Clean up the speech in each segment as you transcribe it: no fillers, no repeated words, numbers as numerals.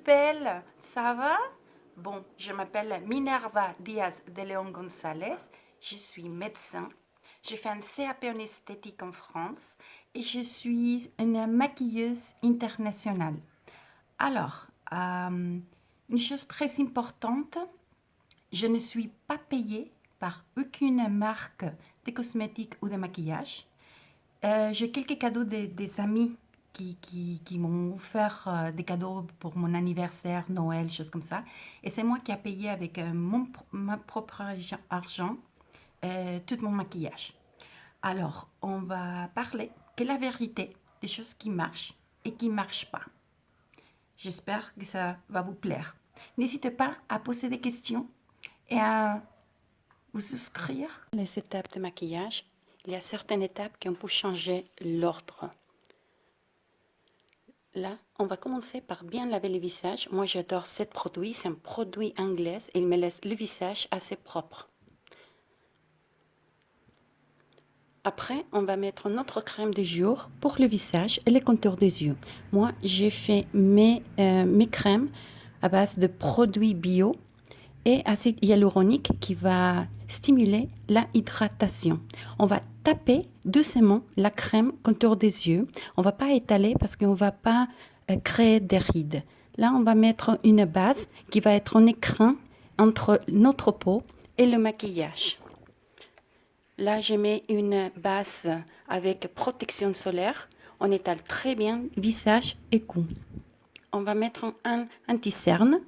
belle, ça va? Bon, je m'appelle Minerva Diaz de Leon González, je suis médecin, j'ai fait un CAP en esthétique en France et je suis une maquilleuse internationale. Alors, une chose très importante, je ne suis pas payée par aucune marque de cosmétiques ou de maquillage. J'ai quelques cadeaux des amis qui m'ont offert des cadeaux pour mon anniversaire, Noël, choses comme ça. Et c'est moi qui ai payé avec ma propre argent tout mon maquillage. Alors, on va parler que la vérité des choses qui marchent et qui ne marchent pas. J'espère que ça va vous plaire. N'hésitez pas à poser des questions et à vous souscrire. Les étapes de maquillage, il y a certaines étapes qui ont pu changer l'ordre. Là, on va commencer par bien laver le visage. Moi, j'adore ce produit. C'est un produit anglais et il me laisse le visage assez propre. Après, on va mettre notre crème de jour pour le visage et les contours des yeux. Moi, j'ai fait mes crèmes à base de produits bio et acide hyaluronique qui va stimuler la hydratation. On va taper doucement la crème contour des yeux. On ne va pas étaler parce qu'on ne va pas créer des rides. Là, on va mettre une base qui va être en écran entre notre peau et le maquillage. Là, je mets une base avec protection solaire. On étale très bien visage et cou. On va mettre un anti-cerne.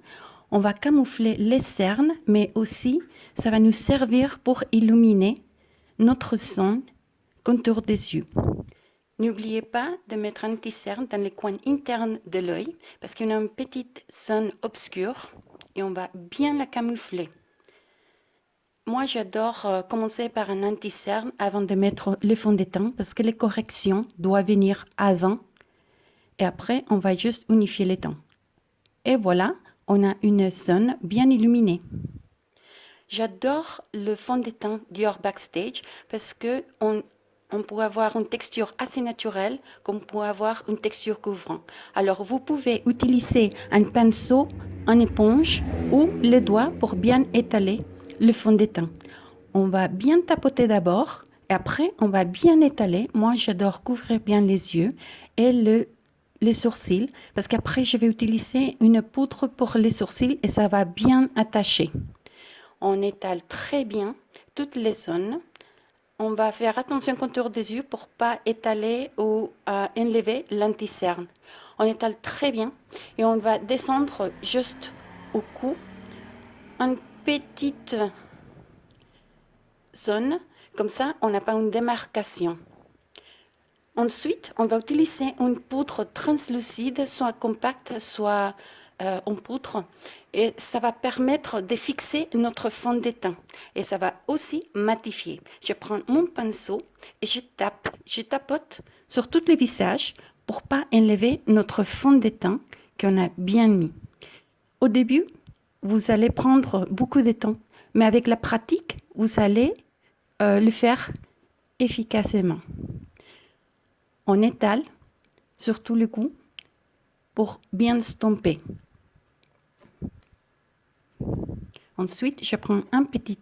On va camoufler les cernes, mais aussi, ça va nous servir pour illuminer notre zone contour des yeux. N'oubliez pas de mettre un anti-cerne dans les coins internes de l'œil, parce qu'on a une petite zone obscure et on va bien la camoufler. Moi, j'adore commencer par un anti-cerne avant de mettre le fond de teint, parce que les corrections doivent venir avant. Et après, on va juste unifier les tons. Et voilà, on a une zone bien illuminée. J'adore le fond de teint Dior Backstage parce que on peut avoir une texture assez naturelle comme on peut avoir une texture couvrant. Alors, vous pouvez utiliser un pinceau, une éponge ou le doigt pour bien étaler le fond de teint. On va bien tapoter d'abord et après, on va bien étaler. Moi, j'adore couvrir bien les yeux et les sourcils parce qu'après, je vais utiliser une poudre pour les sourcils et ça va bien attacher. On étale très bien toutes les zones. On va faire attention au contour des yeux pour pas étaler ou enlever l'anti-cerne. On étale très bien et on va descendre juste au cou. Une petite zone, comme ça on n'a pas une démarcation. Ensuite, on va utiliser une poudre translucide, soit compacte, soit en poudre. Et ça va permettre de fixer notre fond de teint. Et ça va aussi matifier. Je prends mon pinceau et je tapote sur tous les visages pour pas enlever notre fond de teint qu'on a bien mis. Au début, vous allez prendre beaucoup de temps. Mais avec la pratique, vous allez le faire efficacement. On étale sur tout le cou pour bien stomper. Ensuite, je prends un petit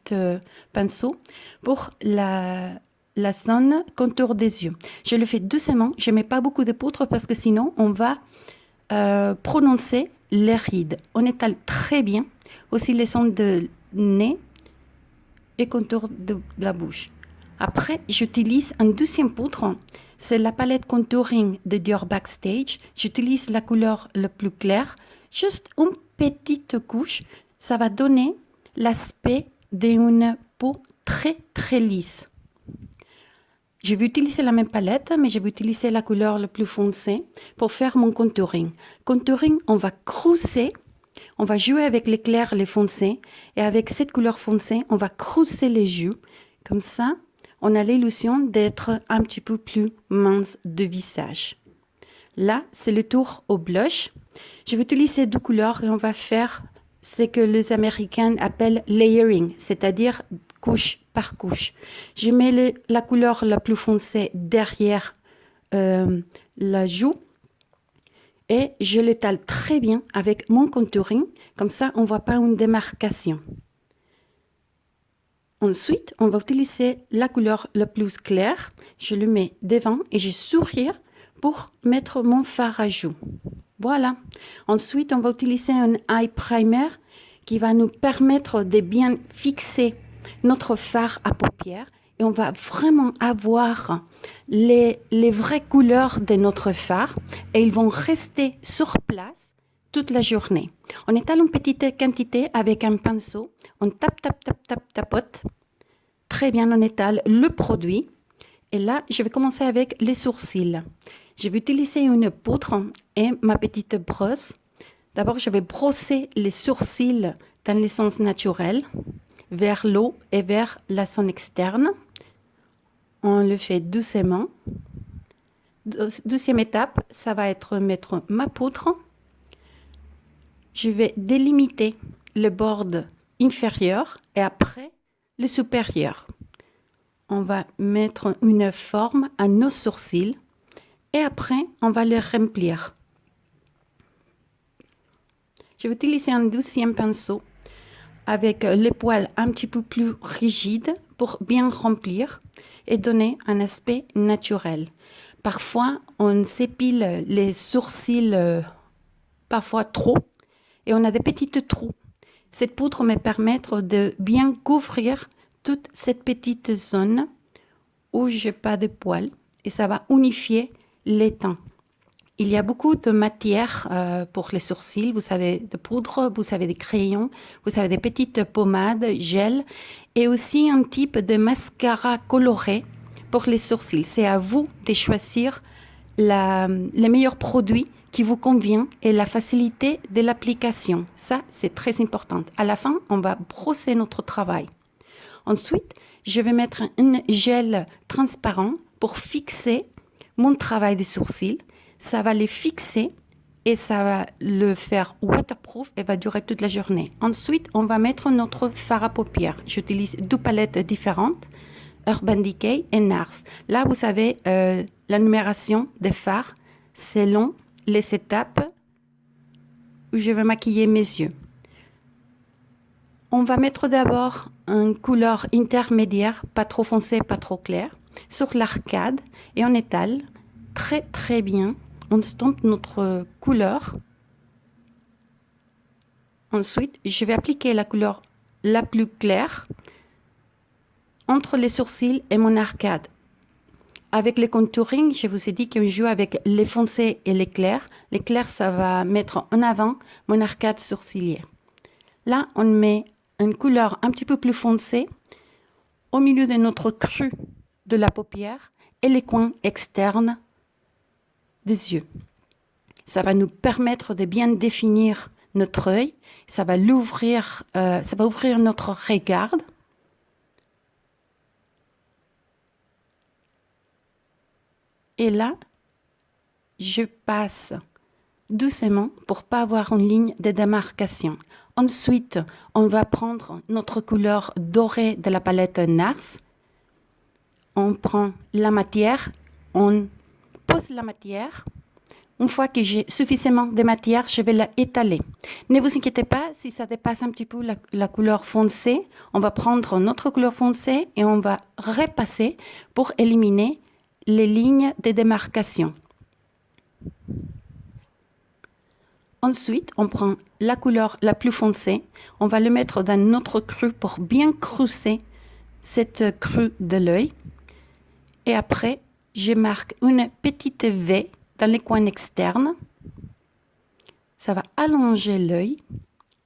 pinceau pour la zone contour des yeux. Je le fais doucement, je ne mets pas beaucoup de poudre parce que sinon, on va prononcer les rides. On étale très bien, aussi les zones de nez et contour de la bouche. Après, j'utilise une deuxième poudre. C'est la palette contouring de Dior Backstage. J'utilise la couleur la plus claire. Juste une petite couche. Ça va donner l'aspect d'une peau très, très lisse. Je vais utiliser la même palette, mais je vais utiliser la couleur la plus foncée pour faire mon contouring. Contouring, on va creuser. On va jouer avec les clairs, les foncés. Et avec cette couleur foncée, on va creuser les yeux. Comme ça, on a l'illusion d'être un petit peu plus mince de visage. Là, c'est le tour au blush. Je vais utiliser deux couleurs et on va faire ce que les Américains appellent layering, c'est-à-dire couche par couche. Je mets la couleur la plus foncée derrière la joue Et je l'étale très bien avec mon contouring. Comme ça, on ne voit pas une démarcation. Ensuite, on va utiliser la couleur la plus claire. Je le mets devant et je souris pour mettre mon fard à joues. Voilà. Ensuite, on va utiliser un eye primer qui va nous permettre de bien fixer notre fard à paupières. Et on va vraiment avoir les vraies couleurs de notre fard. Et ils vont rester sur place toute la journée. On étale une petite quantité avec un pinceau. On tapote. Très bien, on étale le produit. Et là, je vais commencer avec les sourcils. Je vais utiliser une poudre et ma petite brosse. D'abord, je vais brosser les sourcils dans le sens naturel, vers l'eau et vers la zone externe. On le fait doucement. Deuxième étape, ça va être mettre ma poudre. Je vais délimiter le bord inférieur et après le supérieur. On va mettre une forme à nos sourcils et après, on va les remplir. Je vais utiliser un deuxième pinceau avec les poils un petit peu plus rigides pour bien remplir et donner un aspect naturel. Parfois, on s'épile les sourcils parfois trop et on a des petits trous. Cette poudre me permet de bien couvrir toute cette petite zone où je n'ai pas de poils et ça va unifier les teints. Il y a beaucoup de matières pour les sourcils. Vous avez de poudre, vous avez des crayons, vous avez des petites pommades, gel et aussi un type de mascara coloré pour les sourcils. C'est à vous de choisir les meilleurs produits qui vous convient et la facilité de l'application. Ça, c'est très important. À la fin, on va brosser notre travail. Ensuite, je vais mettre un gel transparent pour fixer mon travail des sourcils. Ça va les fixer et ça va le faire waterproof et va durer toute la journée. Ensuite, on va mettre notre fard à paupières. J'utilise deux palettes différentes, Urban Decay et NARS. Là, vous avez la numération des fards selon les étapes où je vais maquiller mes yeux. On va mettre d'abord une couleur intermédiaire, pas trop foncée, pas trop claire, sur l'arcade et on étale très très bien. On stompe notre couleur. Ensuite, je vais appliquer la couleur la plus claire entre les sourcils et mon arcade. Avec le contouring, je vous ai dit qu'on joue avec les foncés et les clairs. Les clairs, ça va mettre en avant mon arcade sourcilière. Là, on met une couleur un petit peu plus foncée au milieu de notre cru de la paupière et les coins externes des yeux. Ça va nous permettre de bien définir notre œil. Ça va ouvrir notre regard. Et là, je passe doucement pour pas avoir une ligne de démarcation. Ensuite, on va prendre notre couleur dorée de la palette NARS. On prend la matière, on pose la matière. Une fois que j'ai suffisamment de matière, je vais la étaler. Ne vous inquiétez pas, si ça dépasse un petit peu la couleur foncée, on va prendre notre couleur foncée et on va repasser pour éliminer les lignes de démarcation. Ensuite, on prend la couleur la plus foncée, on va le mettre dans notre cru pour bien creuser cette crue de l'œil. Et après, je marque une petite V dans les coins externes. Ça va allonger l'œil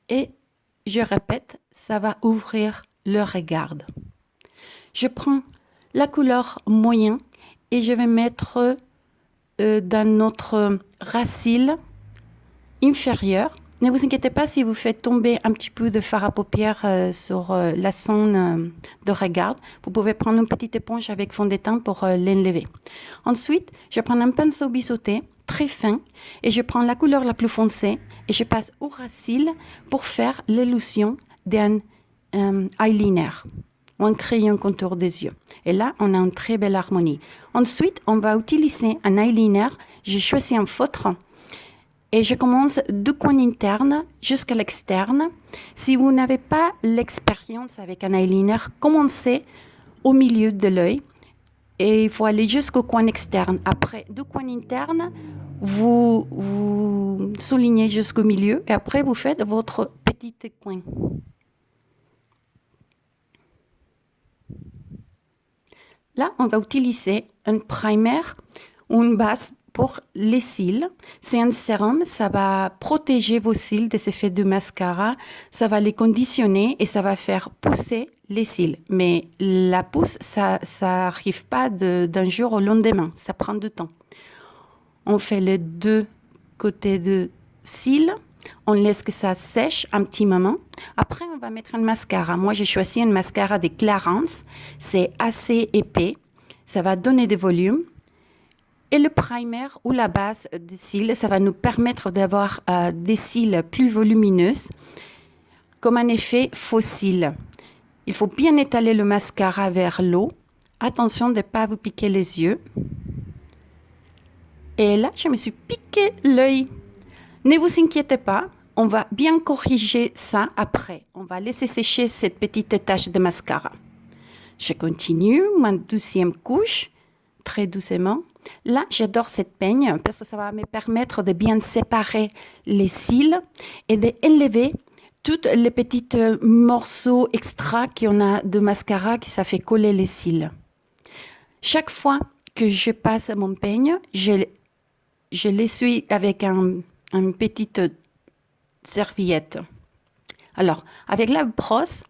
et, je répète, ça va ouvrir le regard. Je prends la couleur moyen et je vais mettre dans notre racine inférieure. Ne vous inquiétez pas si vous faites tomber un petit peu de fard à paupières sur la zone de regard. Vous pouvez prendre une petite éponge avec fond de teint pour l'enlever. Ensuite, je prends un pinceau biseauté très fin et je prends la couleur la plus foncée et je passe au racine pour faire l'illusion d'un eyeliner ou un crayon contour des yeux. Et là, on a une très belle harmonie. Ensuite, on va utiliser un eyeliner. J'ai choisi un feutre Et je commence du coin interne jusqu'à l'externe. Si vous n'avez pas l'expérience avec un eyeliner, commencez au milieu de l'œil et il faut aller jusqu'au coin externe. Après, du coin interne, vous soulignez jusqu'au milieu et après vous faites votre petit coin. Là, on va utiliser un primer ou une base pour les cils. C'est un sérum, ça va protéger vos cils des effets de mascara, ça va les conditionner et ça va faire pousser les cils. Mais la pousse, ça n'arrive pas d'un jour au lendemain, ça prend du temps. On fait les deux côtés de cils, on laisse que ça sèche un petit moment. Après, on va mettre un mascara. Moi, j'ai choisi un mascara de Clarins, c'est assez épais, ça va donner des volumes. Et le primer ou la base de cils, ça va nous permettre d'avoir des cils plus volumineux, comme un effet faux cils. Il faut bien étaler le mascara vers l'eau. Attention de ne pas vous piquer les yeux. Et là, je me suis piqué l'œil. Ne vous inquiétez pas, on va bien corriger ça après. On va laisser sécher cette petite tache de mascara. Je continue, ma deuxième couche, très doucement. Là, j'adore cette peigne parce que ça va me permettre de bien séparer les cils et d'enlever tous les petits morceaux extra qu'on a de mascara qui ça fait coller les cils. Chaque fois que je passe mon peigne, je l'essuie avec une petite serviette. Alors, avec la brosse,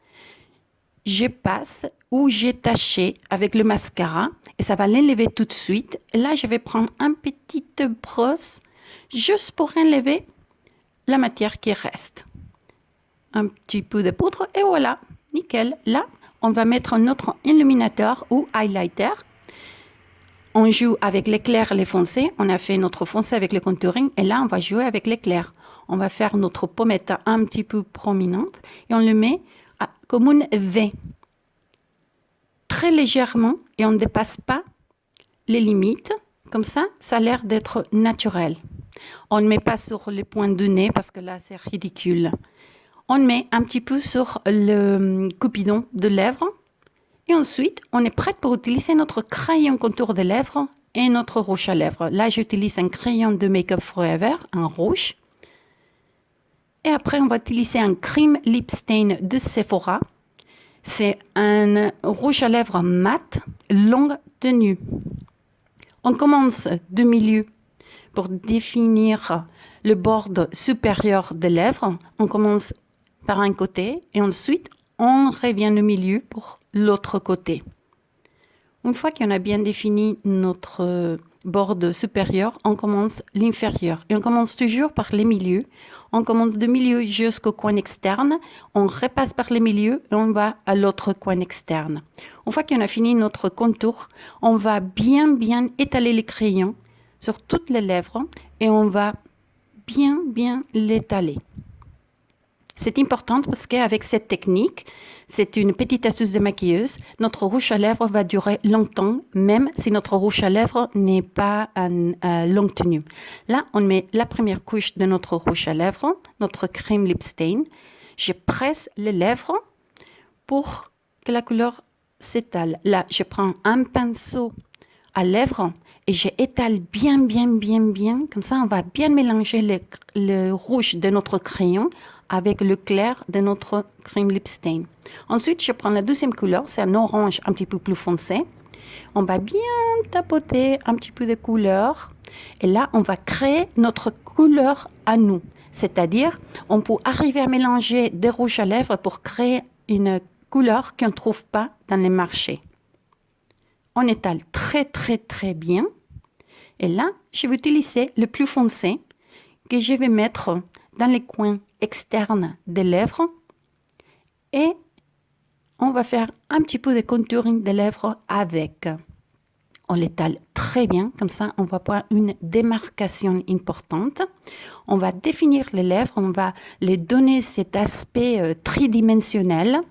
je passe ou j'ai taché avec le mascara et ça va l'enlever tout de suite. Et là, je vais prendre une petite brosse juste pour enlever la matière qui reste. Un petit peu de poudre et voilà, nickel. Là, on va mettre notre illuminateur ou highlighter. On joue avec l'éclair et les foncés. On a fait notre foncé avec le contouring et là, on va jouer avec l'éclair. On va faire notre pommette un petit peu prominente et on le met comme une V. Très légèrement et on ne dépasse pas les limites. Comme ça, ça a l'air d'être naturel. On ne met pas sur le point du nez parce que là, c'est ridicule. On met un petit peu sur le cupidon de lèvres. Et ensuite, on est prêt pour utiliser notre crayon contour de lèvres et notre rouge à lèvres. Là, j'utilise un crayon de Make Up Forever, un rouge. Et après, on va utiliser un cream lip stain de Sephora. C'est un rouge à lèvres mat, longue tenue. On commence du milieu pour définir le bord supérieur des lèvres. On commence par un côté et ensuite, on revient au milieu pour l'autre côté. Une fois qu'on a bien défini notre bord supérieur, on commence l'inférieur. Et on commence toujours par les milieux. On commence du milieu jusqu'au coin externe. On repasse par les milieux et on va à l'autre coin externe. Une fois qu'on a fini notre contour, on va bien étaler les crayons sur toutes les lèvres et on va bien l'étaler. C'est important parce qu'avec cette technique, c'est une petite astuce de maquilleuse, notre rouge à lèvres va durer longtemps, même si notre rouge à lèvres n'est pas longue tenue. Là, on met la première couche de notre rouge à lèvres, notre crème lip stain. Je presse les lèvres pour que la couleur s'étale. Là, je prends un pinceau à lèvres et j'étale bien. Comme ça, on va bien mélanger le rouge de notre crayon avec le clair de notre crème lip stain. Ensuite, je prends la deuxième couleur, c'est un orange un petit peu plus foncé. On va bien tapoter un petit peu de couleur. Et là, on va créer notre couleur à nous. C'est-à-dire, on peut arriver à mélanger des rouges à lèvres pour créer une couleur qu'on ne trouve pas dans les marchés. On étale très bien. Et là, je vais utiliser le plus foncé que je vais mettre dans les coins externes des lèvres. Et on va faire un petit peu de contouring des lèvres avec. On l'étale très bien, comme ça on ne voit pas une démarcation importante. On va définir les lèvres, on va les donner cet aspect tridimensionnel.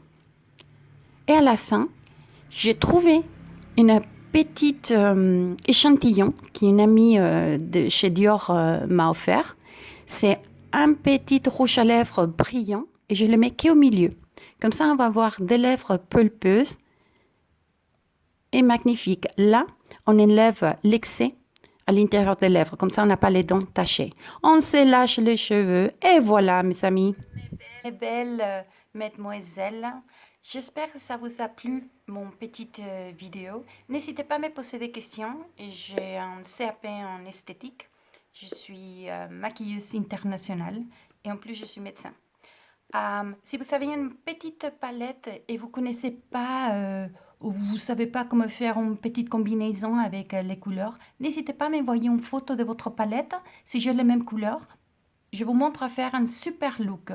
Et à la fin, j'ai trouvé une petite échantillon qu'une amie de chez Dior m'a offert. C'est un petit rouge à lèvres brillant et je le mets qu'au milieu. Comme ça, on va avoir des lèvres pulpeuses et magnifiques. Là, on enlève l'excès à l'intérieur des lèvres. Comme ça, on n'a pas les dents tachées. On se lâche les cheveux et voilà, mes amis. Mes belles mesdemoiselles, j'espère que ça vous a plu, mon petite vidéo. N'hésitez pas à me poser des questions. J'ai un CAP en esthétique. Je suis maquilleuse internationale et en plus, je suis médecin. Si vous avez une petite palette et vous connaissez pas ou vous savez pas comment faire une petite combinaison avec les couleurs, n'hésitez pas à m'envoyer une photo de votre palette. Si j'ai les mêmes couleurs, je vous montre à faire un super look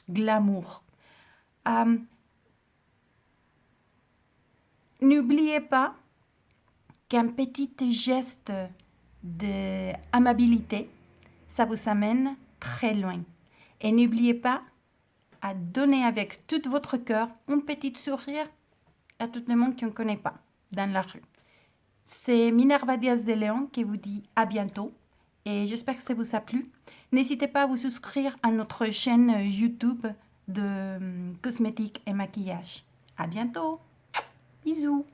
glamour. N'oubliez pas qu'un petit geste d'amabilité, ça vous amène très loin. Et n'oubliez pas à donner avec tout votre cœur un petit sourire à tout le monde qui ne connaît pas dans la rue. C'est Minerva Diaz de Leon qui vous dit à bientôt et j'espère que ça vous a plu. N'hésitez pas à vous souscrire à notre chaîne YouTube de cosmétiques et maquillage. À bientôt. Bisous.